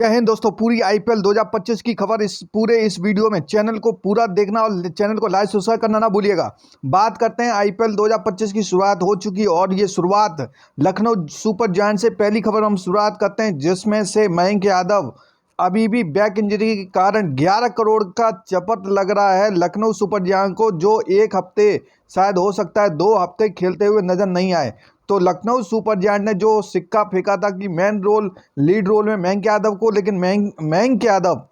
जय हिंद दोस्तों। पूरी आईपीएल 2025 की खबर इस वीडियो में। चैनल को पूरा देखना और चैनल को लाइक सब्सक्राइब करना ना भूलिएगा। बात करते हैं आईपीएल 2025 की शुरुआत हो चुकी और ये शुरुआत लखनऊ सुपर जायंट से पहली खबर हम शुरुआत करते हैं, जिसमें से मयंक यादव अभी भी बैक इंजरी के कारण 11 करोड़ का चपत लग रहा है लखनऊ सुपर जायंट को, जो एक हफ्ते शायद हो सकता है 2 हफ्ते खेलते हुए नजर नहीं आए। तो लखनऊ सुपर जायंट ने जो सिक्का फेंका था कि लीड रोल में मयंक यादव को, लेकिन मयंक यादव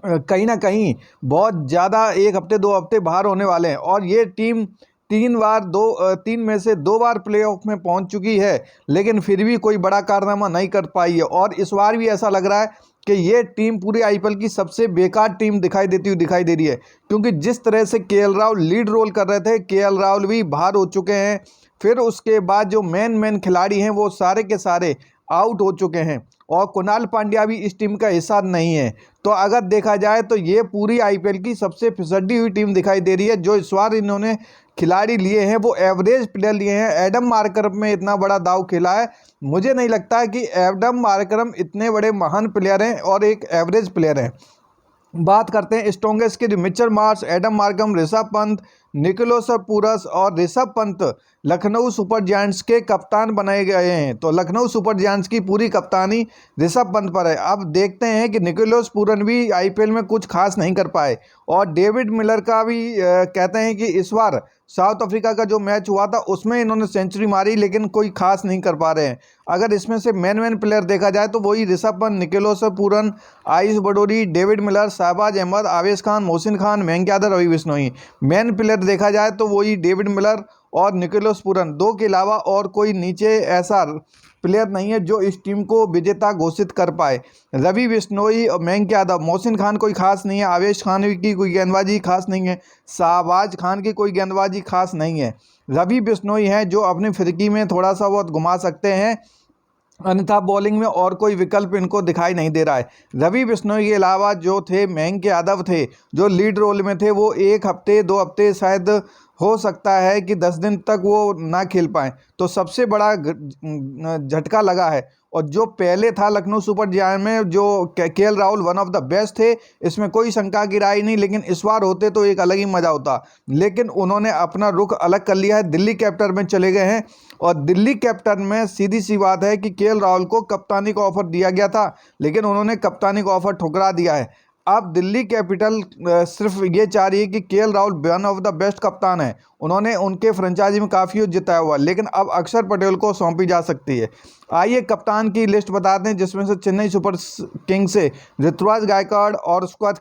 कहीं ना कहीं बहुत ज़्यादा 1 हफ्ते 2 हफ्ते बाहर होने वाले हैं और ये टीम 3 में से 2 बार प्लेऑफ में पहुंच चुकी है, लेकिन फिर भी कोई बड़ा कारनामा नहीं कर पाई है। और इस बार भी ऐसा लग रहा है कि ये टीम पूरी आईपीएल की सबसे बेकार टीम दिखाई दे रही है, क्योंकि जिस तरह से केएल राहुल लीड रोल कर रहे थे, केएल राहुल भी बाहर हो चुके हैं। फिर उसके बाद जो मेन खिलाड़ी हैं वो सारे के सारे आउट हो चुके हैं और कुणाल पांड्या भी इस टीम का हिस्सा नहीं है। तो अगर देखा जाए तो ये पूरी आईपीएल की सबसे फिसड्डी हुई टीम दिखाई दे रही है। जो इस बार इन्होंने खिलाड़ी लिए हैं वो एवरेज प्लेयर लिए हैं। एडम मार्करम में इतना बड़ा दाव खेला है, मुझे नहीं लगता है कि एडम मार्करम इतने बड़े महान प्लेयर हैं और एक एवरेज प्लेयर हैं। बात करते हैं स्ट्रॉन्गेस्ट की। Mitchell Marsh, Aiden Markram, Rishabh Pant, Nicholas Pooran और ऋषभ पंत लखनऊ सुपर जायंट्स के कप्तान बनाए गए हैं। तो लखनऊ सुपर जायंट्स की पूरी कप्तानी ऋषभ पंत पर है। अब देखते हैं कि निकोलस पूरन भी आईपीएल में कुछ खास नहीं कर पाए और डेविड मिलर का भी कहते हैं कि इस बार साउथ अफ्रीका का जो मैच हुआ था उसमें इन्होंने सेंचुरी मारी, लेकिन कोई खास नहीं कर पा रहे हैं। अगर इसमें से मेन प्लेयर देखा जाए तो वही Rishabh Pant, Nicholas Pooran, Ayush Badoni, David Miller, Shahbaz Ahmed, Avesh Khan, Mohsin Khan, Mayank Yadav, Ravi Bishnoi. Main player देखा जाए तो वही डेविड मिलर और निकोलस पूरन, दो के अलावा और कोई नीचे ऐसा प्लेयर नहीं है जो इस टीम को विजेता घोषित कर पाए। रवि बिश्नोई और मयंक यादव, मोहसिन खान कोई खास नहीं है, आवेश खान की कोई गेंदबाजी खास नहीं है, शहबाज खान की कोई गेंदबाजी खास नहीं है। रवि बिश्नोई हैं जो अपनी फिरकी में थोड़ा सा बहुत घुमा सकते हैं, अन्यथा बॉलिंग में और कोई विकल्प इनको दिखाई नहीं दे रहा है। रवि बिश्नोई के अलावा जो थे मयंक यादव थे जो लीड रोल में थे, वो 1 हफ्ते 2 हफ्ते शायद हो सकता है कि 10 दिन तक वो ना खेल पाए। तो सबसे बड़ा झटका लगा है। और जो पहले था लखनऊ सुपर जायंट में जो KL Rahul one of the best थे, इसमें कोई शंका की राय नहीं, लेकिन इस बार होते तो एक अलग ही मजा होता। लेकिन उन्होंने अपना रुख अलग कर लिया है, दिल्ली कैपिटल में चले गए हैं। और दिल्ली कैपिटल में सीधी सी बात है कि केएल राहुल को कप्तानी का ऑफर दिया गया था, लेकिन उन्होंने कप्तानी का ऑफर ठुकरा दिया है। अब दिल्ली कैपिटल सिर्फ ये चाह रही है कि KL Rahul one of the best कप्तान है, उन्होंने उनके फ्रेंचाइजी में काफ़ी जिताया हुआ, लेकिन अब अक्षर पटेल को सौंपी जा सकती है। आइए कप्तान की लिस्ट बताते हैं, जिसमें से चेन्नई सुपर किंग से ऋतुराज गायकवाड़ और उसके बाद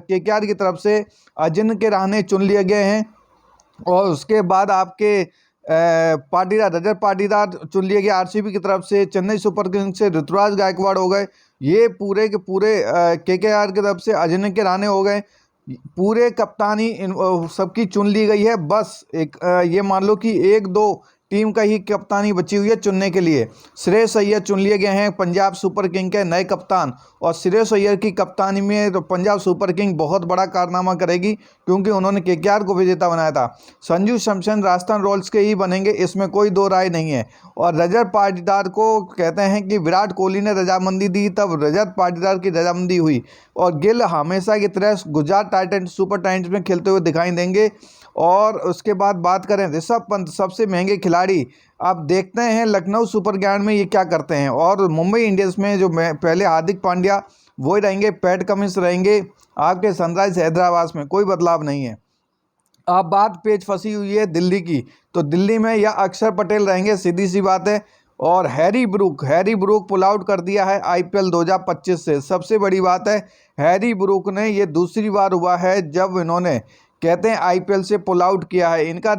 केकेआर की तरफ से अजिंक्य रहाणे चुन लिए गए हैं। और उसके बाद आपके रजत पाटीदार चुन लिए गए आरसीबी की तरफ से। चेन्नई सुपर किंग्स से ऋतुराज गायकवाड़ हो गए, ये पूरे के पूरे केकेआर की तरफ से अजिंक्य रहाणे हो गए। पूरे कप्तानी सबकी चुन ली गई है। बस एक ये मान लो कि 1-2 टीम का ही कप्तानी बची हुई है चुनने के लिए। श्रेयस अय्यर चुन लिए गए हैं पंजाब सुपर किंग के नए कप्तान, और श्रेयस अय्यर की कप्तानी में तो पंजाब सुपर किंग बहुत बड़ा कारनामा करेगी, क्योंकि उन्होंने केकेआर को विजेता बनाया था। संजू सैमसन राजस्थान रॉयल्स के ही बनेंगे, इसमें कोई दो राय नहीं है। और रजत पाटीदार को कहते हैं कि विराट कोहली ने रजामंदी दी तब रजत पाटीदार की रजामंदी हुई। और गिल हमेशा की तरह गुजरात टाइटंस सुपर टाइटंस में खेलते हुए दिखाई देंगे। और उसके बाद बात करें ऋषभ पंत, सबसे महंगे खिलाड़ी। अब देखते हैं लखनऊ सुपर जायंट में ये क्या करते हैं। और मुंबई इंडियंस में जो पहले हार्दिक पांड्या वही रहेंगे, पैट कमिंस रहेंगे आपके सनराइज हैदराबाद में, कोई बदलाव नहीं है। अब बात पेच फंसी हुई है दिल्ली की, तो दिल्ली में या अक्षर पटेल रहेंगे, सीधी सी बात है। और हैरी ब्रूक पुल आउट कर दिया है आईपीएल 2025 से। सबसे बड़ी बात है, हैरी ब्रूक ने ये दूसरी बार हुआ है जब इन्होंने कहते हैं आईपीएल से पुल आउट किया है। इनका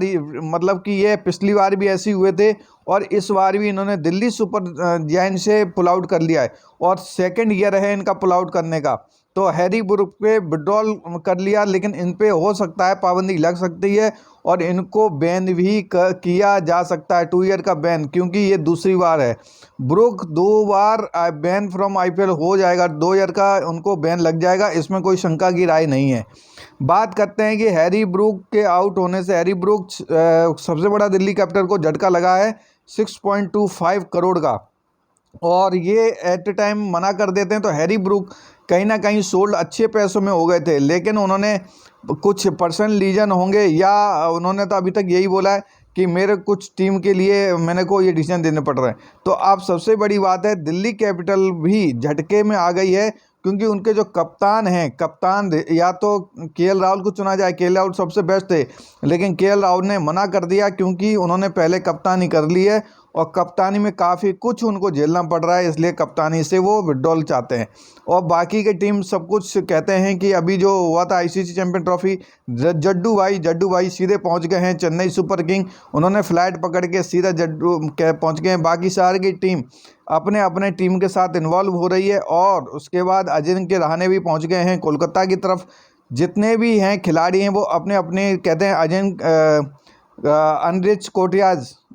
मतलब कि ये पिछली बार भी ऐसे हुए थे और इस बार भी इन्होंने दिल्ली सुपर जायंट से पुल आउट कर लिया है और सेकंड ईयर है इनका पुल आउट करने का। तो हैरी ब्रूक पे विड्रॉल कर लिया, लेकिन इन पे हो सकता है पाबंदी लग सकती है और इनको बैन भी किया जा सकता है, 2 ईयर का बैन, क्योंकि ये दूसरी बार है। ब्रूक 2 बार बैन फ्रॉम आईपीएल हो जाएगा, 2 ईयर का उनको बैन लग जाएगा, इसमें कोई शंका की राय नहीं है। बात करते हैं कि हैरी ब्रूक के आउट होने से हैरी ब्रूक सबसे बड़ा दिल्ली कैपिटल को झटका लगा है 6.25 करोड़ का। और ये एट टाइम मना कर देते हैं। तो हैरी ब्रूक कहीं ना कहीं सोल्ड अच्छे पैसों में हो गए थे, लेकिन उन्होंने कुछ पर्सनल रीजन होंगे या उन्होंने तो अभी तक यही बोला है कि मेरे कुछ टीम के लिए मैंने को ये डिसीजन देने पड़ रहे हैं। तो अब सबसे बड़ी बात है, दिल्ली कैपिटल भी झटके में आ गई है, क्योंकि उनके जो कप्तान हैं, कप्तान या तो केएल राहुल को चुना जाए, केएल राहुल सबसे बेस्ट थे, लेकिन केएल राहुल ने मना कर दिया क्योंकि उन्होंने पहले कप्तानी कर ली है और कप्तानी में काफ़ी कुछ उनको झेलना पड़ रहा है, इसलिए कप्तानी से वो विड्रॉल चाहते हैं। और बाकी के टीम सब कुछ कहते हैं कि अभी जो हुआ था आईसीसी चैंपियन ट्रॉफी, जड्डू भाई सीधे पहुंच गए हैं चेन्नई सुपर किंग। उन्होंने फ्लाइट पकड़ के सीधा जड्डू पहुंच गए हैं। बाकी सारी की टीम अपने अपने टीम के साथ इन्वॉल्व हो रही है। और उसके बाद अजिंक्य रहाणे भी पहुंच गए हैं कोलकाता की तरफ। जितने भी हैं खिलाड़ी हैं वो अपने अपने कहते हैं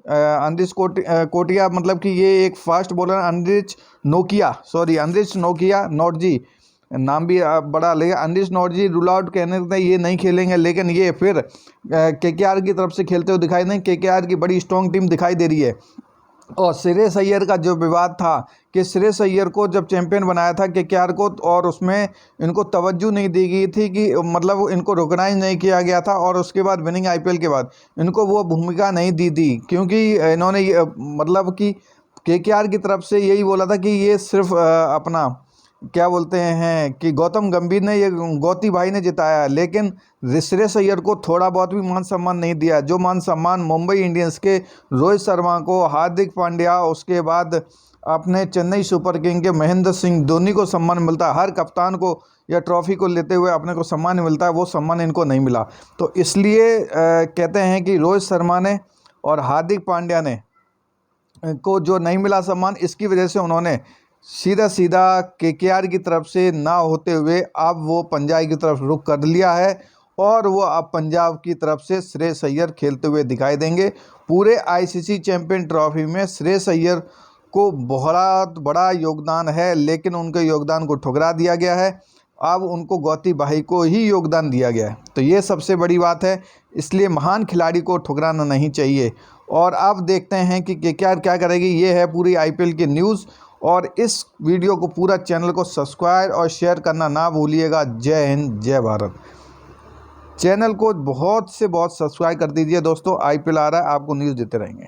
अनरिच कोटिया मतलब कि ये एक fast bowler, unreached Nokia Nortje नाम भी बड़ा लेगा। अनरिच नॉर्जी रूल आउट कहने थे, ये नहीं खेलेंगे, लेकिन ये फिर केकेआर की तरफ से खेलते हुए दिखाई दें। केकेआर की बड़ी स्ट्रॉन्ग टीम दिखाई दे रही है। और श्रेयस अय्यर का जो विवाद था कि श्रेयस अय्यर को जब चैंपियन बनाया था केकेआर को, और उसमें इनको तवज्जो नहीं दी गई थी कि मतलब इनको रिकॉग्नाइज नहीं किया गया था, और उसके बाद विनिंग आईपीएल के बाद इनको वो भूमिका नहीं दी थी, क्योंकि इन्होंने मतलब कि केकेआर की तरफ से यही बोला था कि ये सिर्फ अपना क्या बोलते हैं कि गौतम गंभीर ने, ये गौती भाई ने जिताया, लेकिन श्रेयस अय्यर को थोड़ा बहुत भी मान सम्मान नहीं दिया। जो मान सम्मान मुंबई इंडियंस के रोहित शर्मा को, हार्दिक पांड्या, उसके बाद अपने चेन्नई सुपर किंग के महेंद्र सिंह धोनी को सम्मान मिलता है, हर कप्तान को या ट्रॉफी को लेते हुए अपने को सम्मान मिलता है, वो सम्मान इनको नहीं मिला। तो इसलिए कहते हैं कि रोहित शर्मा ने और हार्दिक पांड्या ने को जो नहीं मिला सम्मान, इसकी वजह से उन्होंने सीधा केकेआर की तरफ से ना होते हुए अब वो पंजाब की तरफ रुख कर लिया है, और वो अब पंजाब की तरफ से श्रेयस अय्यर खेलते हुए दिखाई देंगे। पूरे आईसीसी चैंपियन ट्रॉफी में श्रेयस अय्यर को बहुत बड़ा योगदान है, लेकिन उनके योगदान को ठुकरा दिया गया है। अब उनको गौती भाई को ही योगदान दिया गया है। तो ये सबसे बड़ी बात है, इसलिए महान खिलाड़ी को ठुकराना नहीं चाहिए। और अब देखते हैं कि केकेआर क्या करेगी। ये है पूरी आईपीएल की न्यूज़। और इस वीडियो को पूरा चैनल को सब्सक्राइब और शेयर करना ना भूलिएगा। जय हिंद, जय भारत। चैनल को बहुत से बहुत सब्सक्राइब कर दीजिए दोस्तों। आईपीएल आ रहा है, आपको न्यूज़ देते रहेंगे।